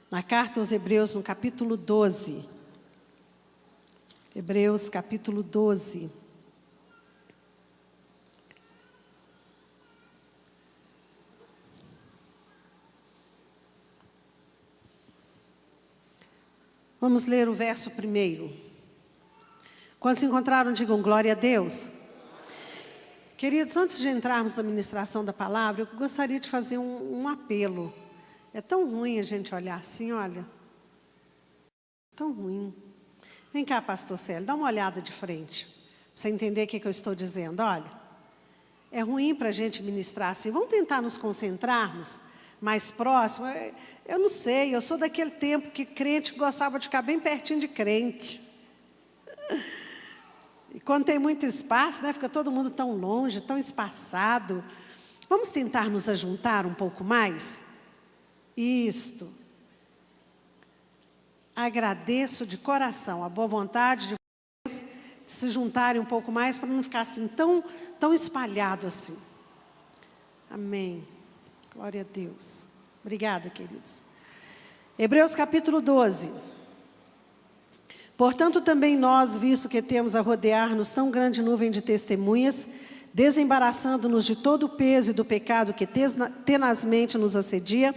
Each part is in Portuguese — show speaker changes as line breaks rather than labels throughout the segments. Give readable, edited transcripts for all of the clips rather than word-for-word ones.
na carta aos Hebreus, no capítulo 12. Hebreus, capítulo 12. Vamos ler o verso 1. Quando se encontraram, digam glória a Deus. Queridos, antes de entrarmos na ministração da palavra, eu gostaria de fazer um apelo. É tão ruim a gente olhar assim, olha. Tão ruim. Vem cá, pastor Célio, dá uma olhada de frente. Para você entender o que eu estou dizendo. Olha, é ruim para a gente ministrar assim. Vamos tentar nos concentrarmos mais próximo. Eu não sei, eu sou daquele tempo que crente gostava de ficar bem pertinho de crente. E quando tem muito espaço, né, fica todo mundo tão longe, tão espaçado. Vamos tentar nos ajuntar um pouco mais? Isto. Agradeço de coração a boa vontade de vocês se juntarem um pouco mais para não ficar assim tão espalhado assim. Amém. Glória a Deus. Obrigada, queridos. Hebreus capítulo 12. Portanto, também nós, visto que temos a rodear-nos tão grande nuvem de testemunhas, desembaraçando-nos de todo o peso e do pecado que tenazmente nos assedia,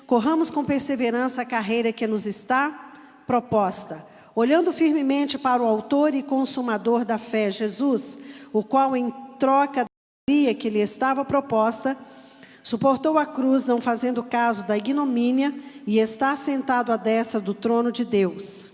corramos com perseverança a carreira que nos está proposta, olhando firmemente para o autor e consumador da fé, Jesus, o qual, em troca da alegria que lhe estava proposta, suportou a cruz, não fazendo caso da ignomínia, e está sentado à destra do trono de Deus.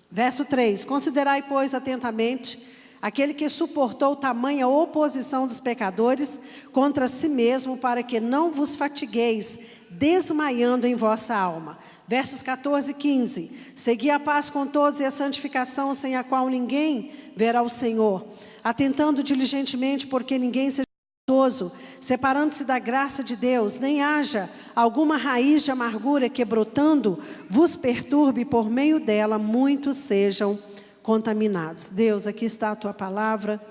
Verso 3. Considerai, pois, atentamente aquele que suportou tamanha oposição dos pecadores contra si mesmo, para que não vos fatigueis, desmaiando em vossa alma. Versos 14 e 15. Segui a paz com todos e a santificação, sem a qual ninguém verá o Senhor, atentando diligentemente porque ninguém seja maldoso, separando-se da graça de Deus, nem haja alguma raiz de amargura que, brotando, vos perturbe, e por meio dela muitos sejam contaminados. Deus, aqui está a tua palavra.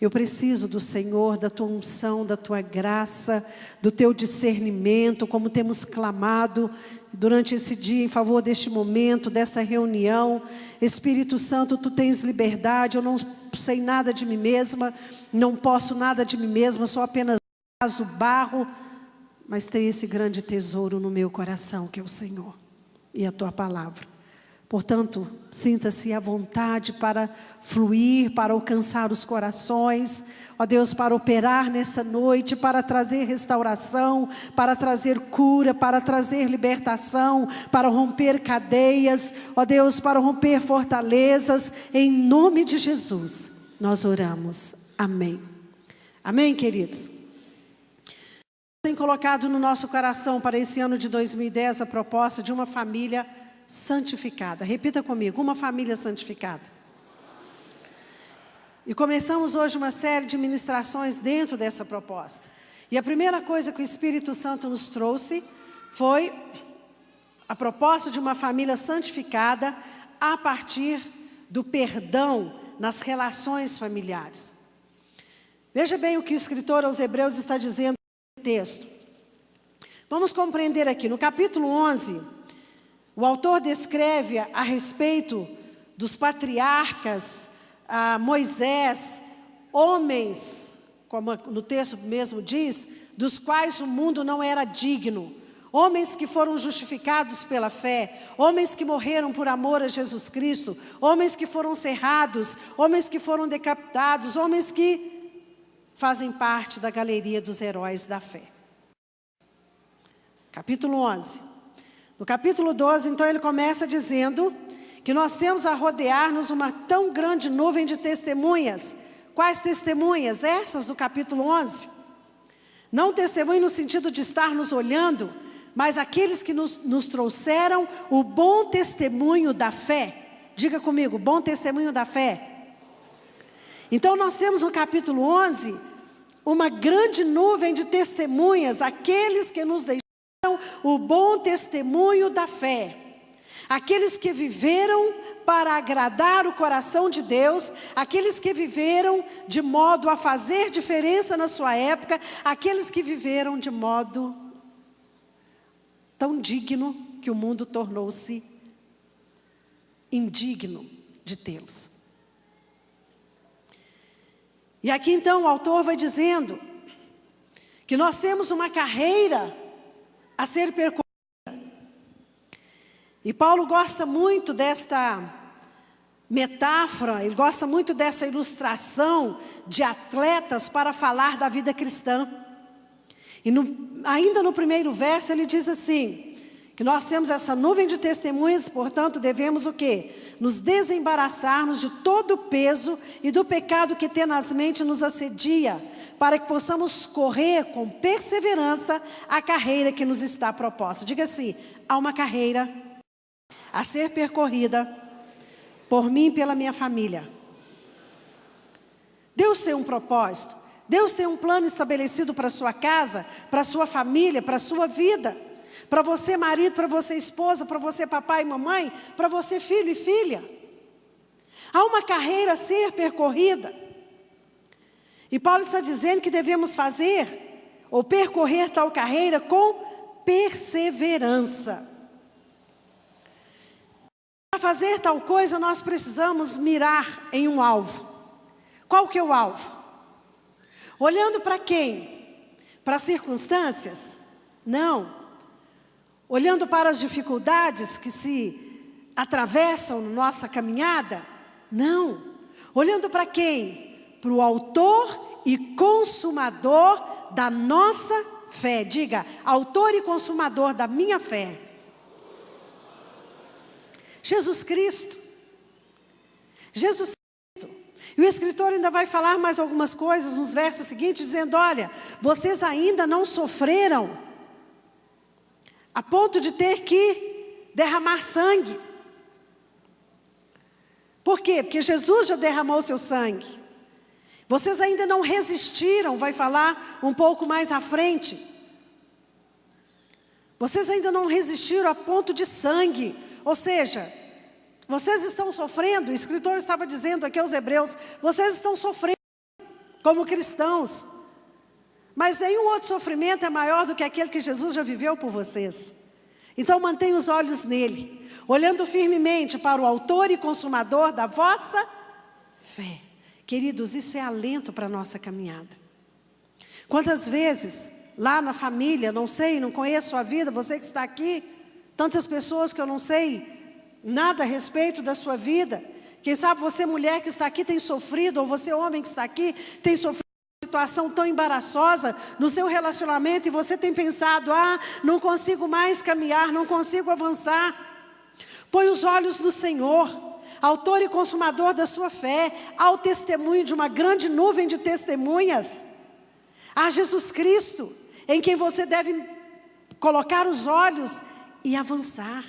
Eu preciso do Senhor, da tua unção, da tua graça, do teu discernimento, como temos clamado durante esse dia em favor deste momento, dessa reunião. Espírito Santo, tu tens liberdade. Eu não sei nada de mim mesma, não posso nada de mim mesma, sou apenas vaso, barro, mas tenho esse grande tesouro no meu coração, que é o Senhor e a tua palavra. Portanto, sinta-se à vontade para fluir, para alcançar os corações, ó Deus, para operar nessa noite, para trazer restauração, para trazer cura, para trazer libertação, para romper cadeias, ó Deus, para romper fortalezas, em nome de Jesus, nós oramos. Amém. Amém, queridos? Tem colocado no nosso coração para esse ano de 2010 a proposta de uma família santificada. Repita comigo, uma família santificada. E começamos hoje uma série de ministrações dentro dessa proposta. E a primeira coisa que o Espírito Santo nos trouxe foi a proposta de uma família santificada a partir do perdão nas relações familiares. Veja bem o que o escritor aos Hebreus está dizendo nesse texto. Vamos compreender aqui, no capítulo 11, o autor descreve a respeito dos patriarcas, Moisés, homens, como no texto mesmo diz, dos quais o mundo não era digno. Homens que foram justificados pela fé, homens que morreram por amor a Jesus Cristo, homens que foram cerrados, homens que foram decapitados, homens que fazem parte da galeria dos heróis da fé. Capítulo 11. No capítulo 12, então, ele começa dizendo que nós temos a rodear-nos uma tão grande nuvem de testemunhas. Quais testemunhas? Essas do capítulo 11. Não testemunho no sentido de estar nos olhando, mas aqueles que nos trouxeram o bom testemunho da fé. Diga comigo, bom testemunho da fé. Então nós temos no capítulo 11 uma grande nuvem de testemunhas, aqueles que nos deixaram o bom testemunho da fé. Aqueles que viveram para agradar o coração de Deus, aqueles que viveram de modo a fazer diferença na sua época, aqueles que viveram de modo tão digno que o mundo tornou-se indigno de tê-los. E aqui então o autor vai dizendo que nós temos uma carreira a ser percorrida. E Paulo gosta muito desta metáfora, ele gosta muito dessa ilustração de atletas para falar da vida cristã. E ainda no primeiro verso ele diz assim, que nós temos essa nuvem de testemunhas, portanto devemos o quê? Nos desembaraçarmos de todo o peso e do pecado que tenazmente nos assedia, para que possamos correr com perseverança a carreira que nos está proposta. Diga assim, há uma carreira a ser percorrida por mim e pela minha família. Deus tem um propósito. Deus tem um plano estabelecido para a sua casa, para a sua família, para a sua vida. Para você marido, para você esposa, para você papai e mamãe, para você filho e filha. Há uma carreira a ser percorrida. E Paulo está dizendo que devemos fazer ou percorrer tal carreira com perseverança. Para fazer tal coisa, nós precisamos mirar em um alvo. Qual que é o alvo? Olhando para quem? Para as circunstâncias? Não. Olhando para as dificuldades que se atravessam na nossa caminhada? Não. Olhando para quem? Para o autor e consumador da nossa fé. Diga, autor e consumador da minha fé. Jesus Cristo. Jesus Cristo. E o escritor ainda vai falar mais algumas coisas nos versos seguintes, dizendo, olha, vocês ainda não sofreram a ponto de ter que derramar sangue. Por quê? Porque Jesus já derramou seu sangue. Vocês ainda não resistiram, vai falar um pouco mais à frente. Vocês ainda não resistiram a ponto de sangue. Ou seja, vocês estão sofrendo, o escritor estava dizendo aqui aos hebreus, vocês estão sofrendo como cristãos. Mas nenhum outro sofrimento é maior do que aquele que Jesus já viveu por vocês. Então mantenha os olhos nele, olhando firmemente para o autor e consumador da vossa fé. Queridos, isso é alento para a nossa caminhada. Quantas vezes, lá na família, não sei, não conheço a vida, você que está aqui, tantas pessoas que eu não sei nada a respeito da sua vida. Quem sabe você mulher que está aqui tem sofrido, ou você homem que está aqui tem sofrido uma situação tão embaraçosa no seu relacionamento, e você tem pensado, não consigo mais caminhar, não consigo avançar. Põe os olhos no Senhor, autor e consumador da sua fé, ao testemunho de uma grande nuvem de testemunhas, a Jesus Cristo, em quem você deve colocar os olhos e avançar.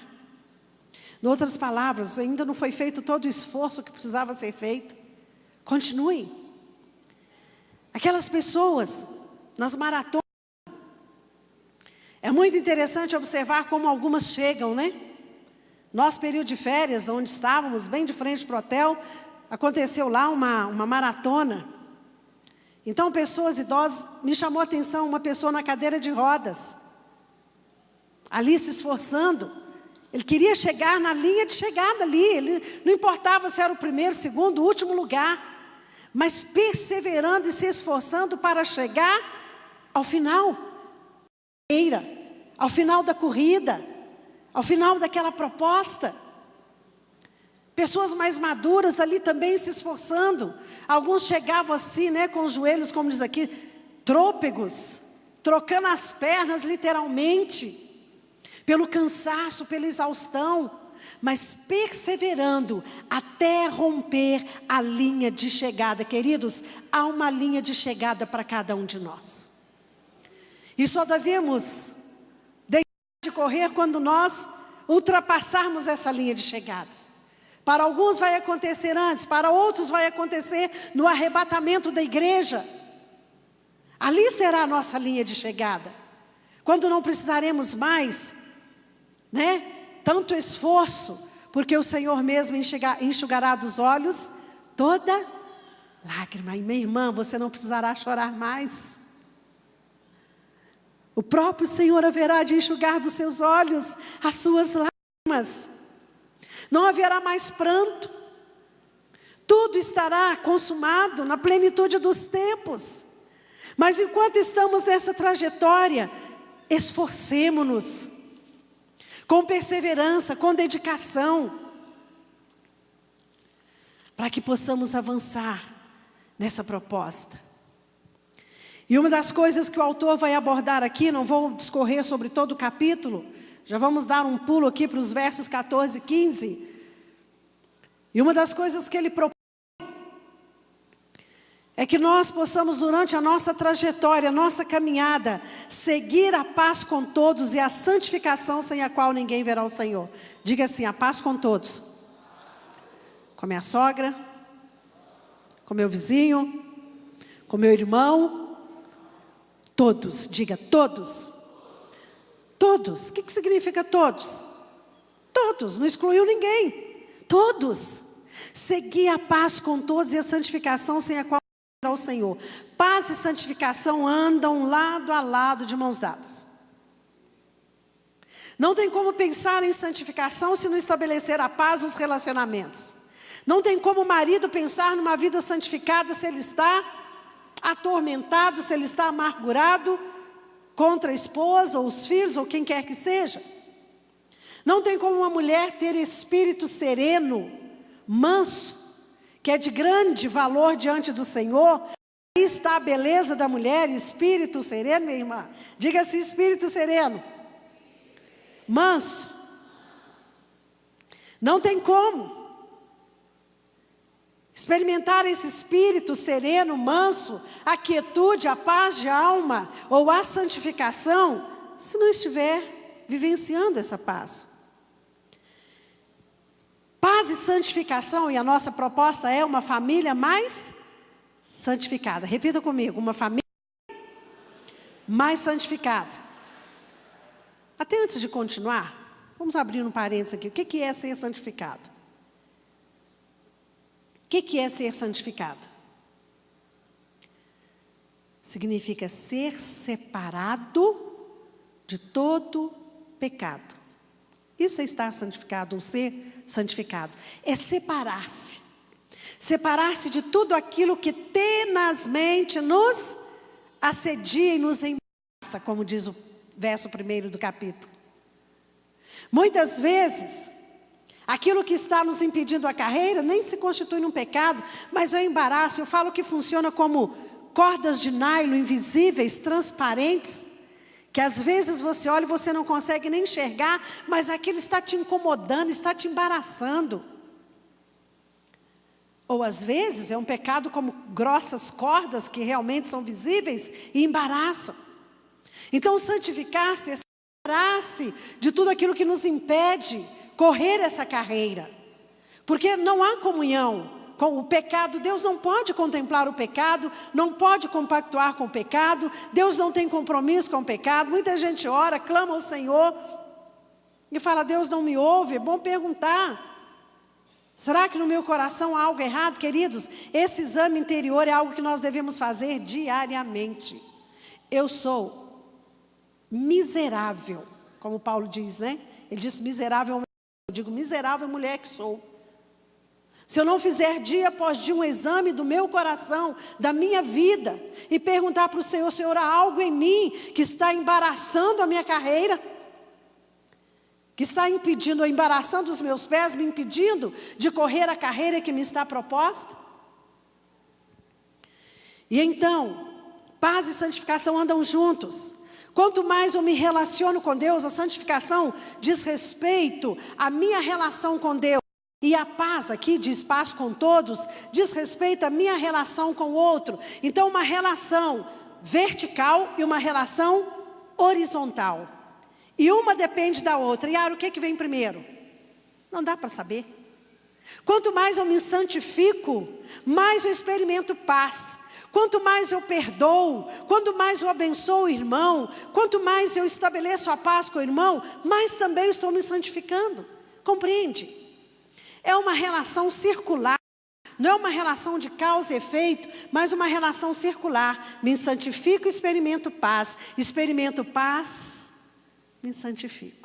Em outras palavras, ainda não foi feito todo o esforço que precisava ser feito. Continue. Aquelas pessoas nas maratonas, é muito interessante observar como algumas chegam, né? Nosso período de férias, onde estávamos, bem de frente para o hotel, aconteceu lá uma maratona. Então, pessoas idosas, me chamou a atenção uma pessoa na cadeira de rodas, ali se esforçando. Ele queria chegar na linha de chegada ali, ele não importava se era o primeiro, segundo, o último lugar, mas perseverando e se esforçando para chegar ao final, ao final da corrida, ao final daquela proposta. Pessoas mais maduras ali também se esforçando. Alguns chegavam assim, né, com os joelhos, como diz aqui, trôpegos, trocando as pernas literalmente, pelo cansaço, pela exaustão, mas perseverando até romper a linha de chegada. Queridos, há uma linha de chegada para cada um de nós. E só devemos deixar de correr quando nós ultrapassarmos essa linha de chegada. Para alguns vai acontecer antes, para outros vai acontecer no arrebatamento da igreja. Ali será a nossa linha de chegada. Quando não precisaremos mais, né, tanto esforço, porque o Senhor mesmo enxugará dos olhos toda lágrima. E minha irmã, você não precisará chorar mais. O próprio Senhor haverá de enxugar dos seus olhos as suas lágrimas. Não haverá mais pranto. Tudo estará consumado na plenitude dos tempos. Mas enquanto estamos nessa trajetória, esforcemo-nos com perseverança, com dedicação, para que possamos avançar nessa proposta. E uma das coisas que o autor vai abordar aqui, não vou discorrer sobre todo o capítulo, já vamos dar um pulo aqui para os versos 14 e 15. E uma das coisas que ele propõe é que nós possamos, durante a nossa trajetória, a nossa caminhada, seguir a paz com todos e a santificação sem a qual ninguém verá o Senhor. Diga assim: a paz com todos. Com a minha sogra, com meu vizinho, com meu irmão. Todos, diga todos. Todos, o que significa todos? Todos, não excluiu ninguém. Todos. Seguir a paz com todos e a santificação sem a qual não verá o Senhor. Paz e santificação andam lado a lado, de mãos dadas. Não tem como pensar em santificação se não estabelecer a paz nos relacionamentos. Não tem como o marido pensar numa vida santificada se ele está atormentado, se ele está amargurado contra a esposa, ou os filhos, ou quem quer que seja. Não tem como uma mulher ter espírito sereno, manso, que é de grande valor diante do Senhor. Aí está a beleza da mulher, espírito sereno, minha irmã. Diga-se espírito sereno, manso. Não tem como experimentar esse espírito sereno, manso, a quietude, a paz de alma, ou a santificação, se não estiver vivenciando essa paz. Paz e santificação, e a nossa proposta é uma família mais santificada. Repita comigo: uma família mais santificada. Até antes de continuar, vamos abrir um parênteses aqui. O que é ser santificado? O que é ser santificado? Significa ser separado de todo pecado. Isso é estar santificado, ou ser santificado. É separar-se. Separar-se de tudo aquilo que tenazmente nos assedia e nos embaraça, como diz o verso 1 do capítulo. Muitas vezes, aquilo que está nos impedindo a carreira nem se constitui num pecado, mas é um embaraço. Eu falo que funciona como cordas de nylon invisíveis, transparentes, que às vezes você olha e você não consegue nem enxergar, mas aquilo está te incomodando, está te embaraçando. Ou às vezes é um pecado como grossas cordas que realmente são visíveis e embaraçam. Então santificar-se é separar-se de tudo aquilo que nos impede correr essa carreira, porque não há comunhão com o pecado. Deus não pode contemplar o pecado, não pode compactuar com o pecado. Deus não tem compromisso com o pecado. Muita gente ora, clama ao Senhor e fala: Deus não me ouve. É bom perguntar: será que no meu coração há algo errado? Queridos, esse exame interior é algo que nós devemos fazer diariamente. Eu sou miserável, como Paulo diz, né? Ele disse miserável. Eu digo miserável mulher que sou. Se eu não fizer dia após dia um exame do meu coração, da minha vida, e perguntar para o Senhor: Senhor, há algo em mim que está embaraçando a minha carreira? Que está impedindo, embaraçando os meus pés, me impedindo de correr a carreira que me está proposta? E então, paz e santificação andam juntos. Quanto mais eu me relaciono com Deus, a santificação diz respeito à minha relação com Deus. E a paz, aqui diz paz com todos, diz respeito à minha relação com o outro. Então uma relação vertical e uma relação horizontal. E uma depende da outra. E o que vem primeiro? Não dá para saber. Quanto mais eu me santifico, mais eu experimento paz. Quanto mais eu perdoo, quanto mais eu abençoo o irmão, quanto mais eu estabeleço a paz com o irmão, mais também estou me santificando. Compreende? É uma relação circular. Não é uma relação de causa e efeito, mas uma relação circular. Me santifico, experimento paz, me santifico.